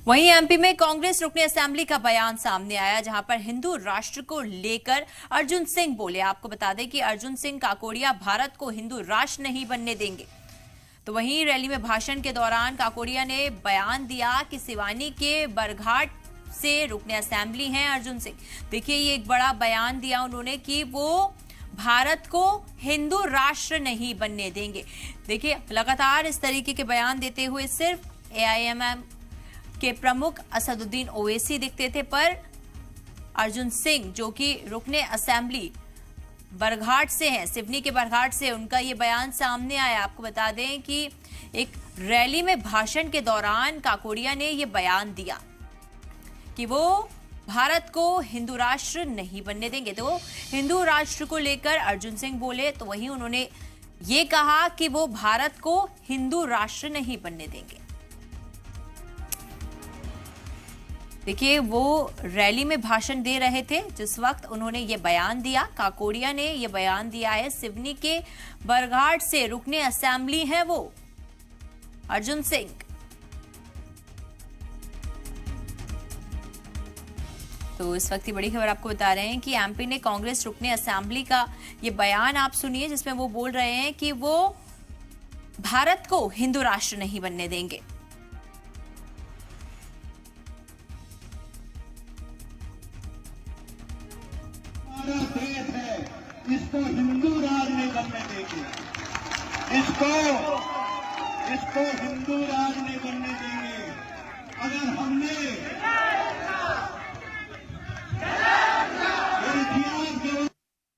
वहीं एमपी में कांग्रेस रुकनी असेंबली का बयान सामने आया, जहां पर हिंदू राष्ट्र को लेकर अर्जुन सिंह बोले। आपको बता दें कि अर्जुन सिंह काकोड़िया भारत को हिंदू राष्ट्र नहीं बनने देंगे। तो वहीं रैली में भाषण के दौरान काकोड़िया ने बयान दिया कि सिवानी के बरघाट से रुकने असेंबली हैं अर्जुन सिंह। देखिए, ये एक बड़ा बयान दिया उन्होंने कि वो भारत को हिंदू राष्ट्र नहीं बनने देंगे। देखिए, लगातार इस तरीके के बयान देते हुए सिर्फ एआईएमएम के प्रमुख असदुद्दीन ओवैसी दिखते थे, पर अर्जुन सिंह जो कि रुकने असेंबली बरघाट से हैं, सिवनी के बरघाट से, उनका ये बयान सामने आया। आपको बता दें कि एक रैली में भाषण के दौरान काकोड़िया ने ये बयान दिया कि वो भारत को हिंदू राष्ट्र नहीं बनने देंगे। तो हिंदू राष्ट्र को लेकर अर्जुन सिंह बोले, तो वहीं उन्होंने ये कहा कि वो भारत को हिंदू राष्ट्र नहीं बनने देंगे। देखिए, वो रैली में भाषण दे रहे थे जिस वक्त उन्होंने ये बयान दिया। काकोड़िया ने ये बयान दिया है। सिवनी के बरघाट से रुकने असेंबली है वो अर्जुन सिंह। तो इस वक्त की बड़ी खबर आपको बता रहे हैं कि एमपी ने कांग्रेस रुकने असेंबली का ये बयान आप सुनिए, जिसमें वो बोल रहे हैं कि वो भारत को हिंदू राष्ट्र नहीं बनने देंगे। देश है, इसको हिंदू राज नहीं बनने देंगे। इसको हिंदू राज नहीं बनने देंगे। अगर हमने